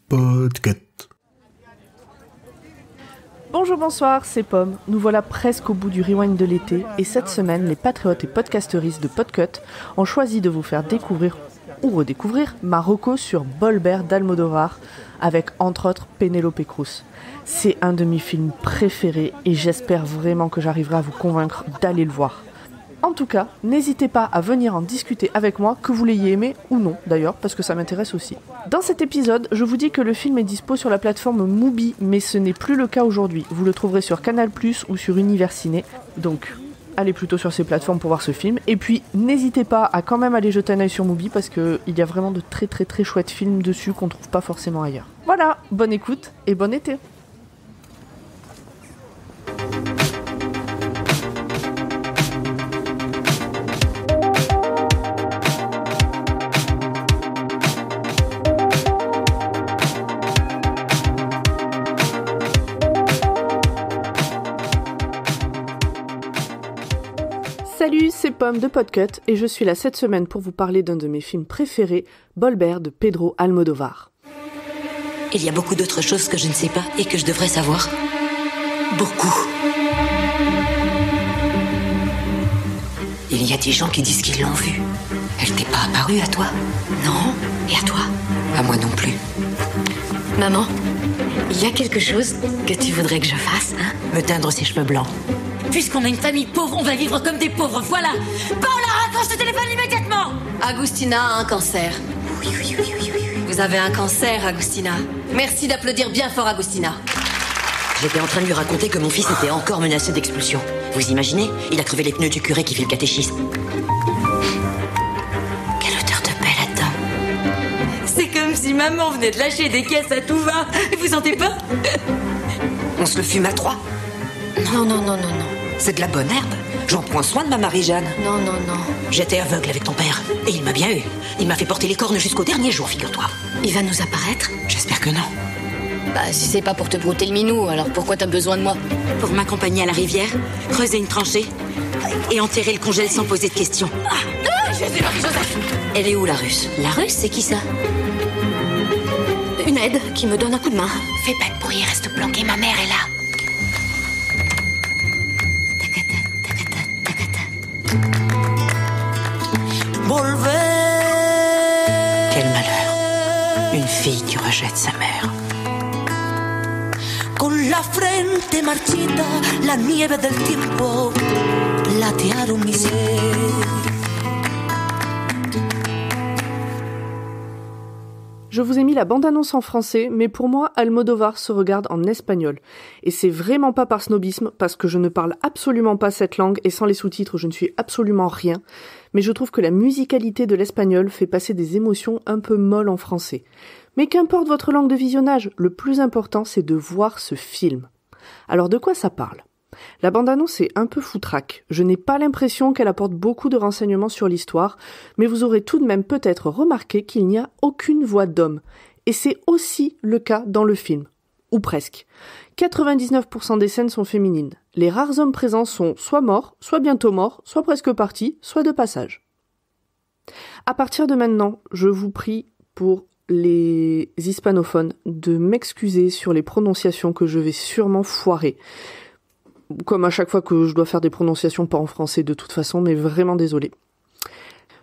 Podcast. Bonjour, bonsoir, c'est Pomme. Nous voilà presque au bout du rewind de l'été et cette semaine, les patriotes et podcasteristes de Podcut ont choisi de vous faire découvrir ou redécouvrir ma reco sur Bolbert d'Almodovar avec entre autres Penélope Cruz. C'est un de mes films préférés et j'espère vraiment que j'arriverai à vous convaincre d'aller le voir. En tout cas, n'hésitez pas à venir en discuter avec moi, que vous l'ayez aimé ou non d'ailleurs, parce que ça m'intéresse aussi. Dans cet épisode, je vous dis que le film est dispo sur la plateforme Mubi, mais ce n'est plus le cas aujourd'hui. Vous le trouverez sur Canal+ ou sur Univers Ciné, donc allez plutôt sur ces plateformes pour voir ce film. Et puis, n'hésitez pas à quand même aller jeter un œil sur Mubi, parce qu'il y a vraiment de très très très chouettes films dessus qu'on trouve pas forcément ailleurs. Voilà, bonne écoute et bon été. Salut, c'est Pomme de Podcut et je suis là cette semaine pour vous parler d'un de mes films préférés, Bolbert de Pedro Almodovar. Il y a beaucoup d'autres choses que je ne sais pas et que je devrais savoir. Beaucoup. Il y a des gens qui disent qu'ils l'ont vue. Elle t'est pas apparue à toi? Non. Et à toi? À moi non plus. Maman, il y a quelque chose que tu voudrais que je fasse, hein? Me teindre ses cheveux blancs. Puisqu'on a une famille pauvre, on va vivre comme des pauvres, voilà. Paola, raccroche le téléphone immédiatement. Agustina a un cancer. Oui. Vous avez un cancer, Agustina. Merci d'applaudir bien fort, Agustina. J'étais en train de lui raconter que mon fils était encore menacé d'expulsion. Vous imaginez? Il a crevé les pneus du curé qui fait le catéchisme. Quelle odeur de paix là-dedans. C'est comme si maman venait de lâcher des caisses à tout va. Vous sentez pas? On se le fume à trois? Non. C'est de la bonne herbe. J'en prends soin de ma Marie-Jeanne. Non. J'étais aveugle avec ton père. Et il m'a bien eu. Il m'a fait porter les cornes jusqu'au dernier jour, figure-toi. Il va nous apparaître? J'espère que non. Bah, si c'est pas pour te brouter le minou, alors pourquoi t'as besoin de moi? Pour m'accompagner à la rivière, creuser une tranchée et enterrer le congèle sans poser de questions. Jésus-Marie-Joseph! Elle est où, la Russe? La Russe, c'est qui ça? Une aide qui me donne un coup de main. Fais pas de bruit, reste planqué, ma mère est là. Quel malheur. Une fille qui rejette sa mère. Con la frente marchita, la nieve del tiempo platearon mi ser. Je vous ai mis la bande-annonce en français, mais pour moi, Almodovar se regarde en espagnol. Et c'est vraiment pas par snobisme, parce que je ne parle absolument pas cette langue, et sans les sous-titres, je ne suis absolument rien. Mais je trouve que la musicalité de l'espagnol fait passer des émotions un peu molles en français. Mais qu'importe votre langue de visionnage, le plus important, c'est de voir ce film. Alors de quoi ça parle ? La bande-annonce est un peu foutraque. Je n'ai pas l'impression qu'elle apporte beaucoup de renseignements sur l'histoire, mais vous aurez tout de même peut-être remarqué qu'il n'y a aucune voix d'homme. Et c'est aussi le cas dans le film. Ou presque. 99% des scènes sont féminines. Les rares hommes présents sont soit morts, soit bientôt morts, soit presque partis, soit de passage. À partir de maintenant, je vous prie pour les hispanophones de m'excuser sur les prononciations que je vais sûrement foirer. Comme à chaque fois que je dois faire des prononciations pas en français de toute façon, mais vraiment désolé.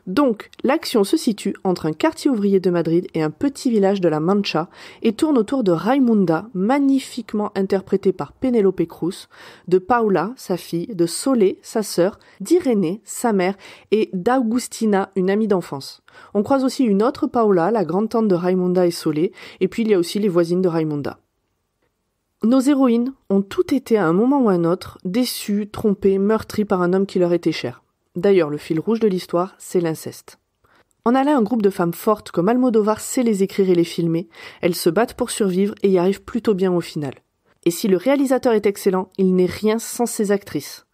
Donc, l'action se situe entre un quartier ouvrier de Madrid et un petit village de la Mancha et tourne autour de Raimunda, magnifiquement interprétée par Penélope Cruz, de Paula, sa fille, de Solé, sa sœur, d'Irénée, sa mère, et d'Agustina, une amie d'enfance. On croise aussi une autre Paula, la grande-tante de Raimunda et Solé, et puis il y a aussi les voisines de Raimunda. Nos héroïnes ont toutes été à un moment ou à un autre déçues, trompées, meurtries par un homme qui leur était cher. D'ailleurs, le fil rouge de l'histoire, c'est l'inceste. On a là un groupe de femmes fortes comme Almodovar sait les écrire et les filmer, elles se battent pour survivre et y arrivent plutôt bien au final. Et si le réalisateur est excellent, il n'est rien sans ses actrices.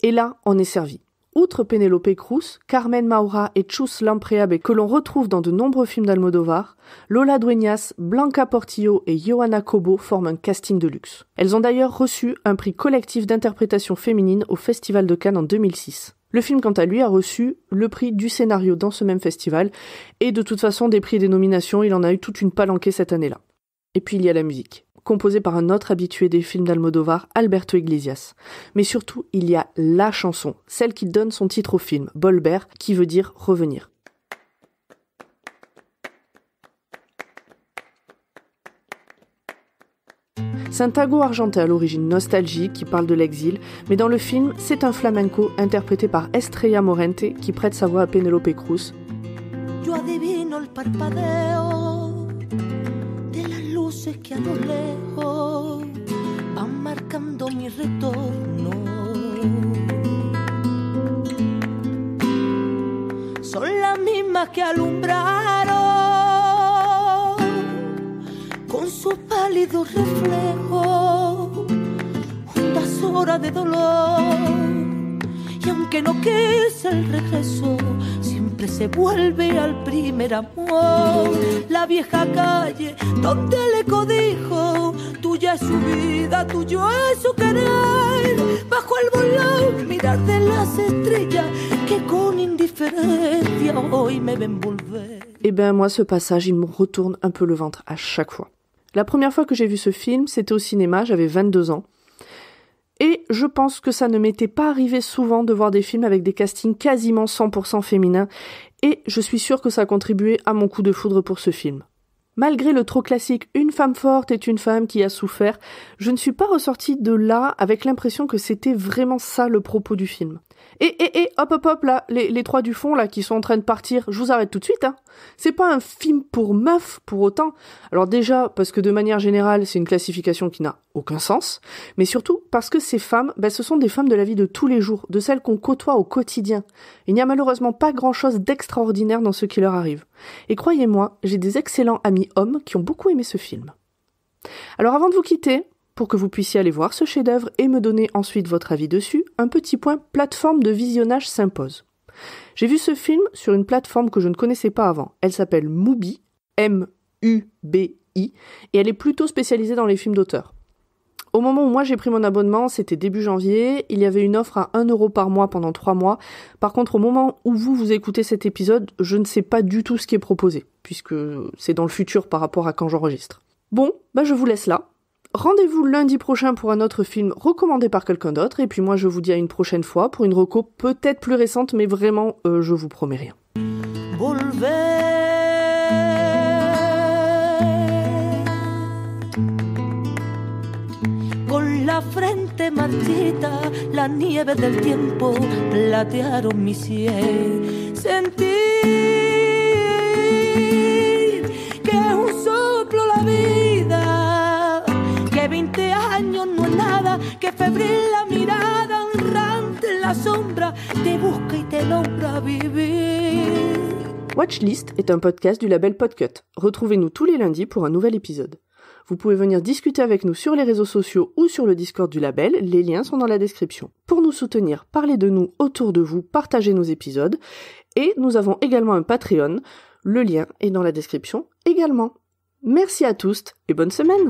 Et là, on est servi. Outre Penélope Cruz, Carmen Maura et Chus Lampreabe que l'on retrouve dans de nombreux films d'Almodovar, Lola Dueñas, Blanca Portillo et Johanna Cobo forment un casting de luxe. Elles ont d'ailleurs reçu un prix collectif d'interprétation féminine au Festival de Cannes en 2006. Le film, quant à lui, a reçu le prix du scénario dans ce même festival, et de toute façon, des prix et des nominations, il en a eu toute une palanquée cette année-là. Et puis il y a la musique, composée par un autre habitué des films d'Almodóvar, Alberto Iglesias. Mais surtout, il y a la chanson, celle qui donne son titre au film, Volver, qui veut dire revenir. C'est un tango argenté à l'origine nostalgique qui parle de l'exil, mais dans le film, c'est un flamenco interprété par Estrella Morente qui prête sa voix à Penélope Cruz. Yo adivino el parpadeo de las luces que a lo lejos van marcando mi retorno. Son las mismas que alumbraron con sus pálidos reflejos hondas horas de dolor. Y aunque no quise el regreso, siempre se vuelve al primer amor. La vieja calle donde el eco dijo, tuya es su vida, tuyo es su querer. Bajo el volón mirar de las estrellas que con indiferencia hoy me ven volver. Eh ben moi ce passage il me retourne un peu le ventre à chaque fois. La première fois que j'ai vu ce film, c'était au cinéma, j'avais 22 ans. Et je pense que ça ne m'était pas arrivé souvent de voir des films avec des castings quasiment 100% féminins, et je suis sûre que ça a contribué à mon coup de foudre pour ce film. Malgré le trop classique « une femme forte est une femme qui a souffert », je ne suis pas ressortie de là avec l'impression que c'était vraiment ça le propos du film. Et hop là, les trois du fond là qui sont en train de partir, je vous arrête tout de suite, hein. C'est pas un film pour meufs pour autant. Alors déjà, parce que de manière générale, c'est une classification qui n'a aucun sens, mais surtout parce que ces femmes, ce sont des femmes de la vie de tous les jours, de celles qu'on côtoie au quotidien. Il n'y a malheureusement pas grand-chose d'extraordinaire dans ce qui leur arrive. Et croyez-moi, j'ai des excellents amis hommes qui ont beaucoup aimé ce film. Alors avant de vous quitter, pour que vous puissiez aller voir ce chef-d'œuvre et me donner ensuite votre avis dessus, un petit point plateforme de visionnage s'impose. J'ai vu ce film sur une plateforme que je ne connaissais pas avant. Elle s'appelle Mubi, M-U-B-I, et elle est plutôt spécialisée dans les films d'auteur. Au moment où moi j'ai pris mon abonnement, c'était début janvier, il y avait une offre à 1 € par mois pendant 3 mois. Par contre, au moment où vous écoutez cet épisode, je ne sais pas du tout ce qui est proposé, puisque c'est dans le futur par rapport à quand j'enregistre. Bon, je vous laisse là. Rendez-vous lundi prochain pour un autre film recommandé par quelqu'un d'autre, et puis moi je vous dis à une prochaine fois pour une reco peut-être plus récente, mais vraiment, je vous promets rien. Volver con la frente marchita, la nieve del tiempo platearon mi ciel. Sentir que es un soplo la vida, que 20 años no es nada, que febril la mirada errante en la sombra te busca y te logra vivir. Watchlist est un podcast du label Podcut. Retrouvez-nous tous les lundis pour un nouvel épisode. Vous pouvez venir discuter avec nous sur les réseaux sociaux ou sur le Discord du label, les liens sont dans la description. Pour nous soutenir, parlez de nous autour de vous, partagez nos épisodes, et nous avons également un Patreon, le lien est dans la description également. Merci à tous et bonne semaine!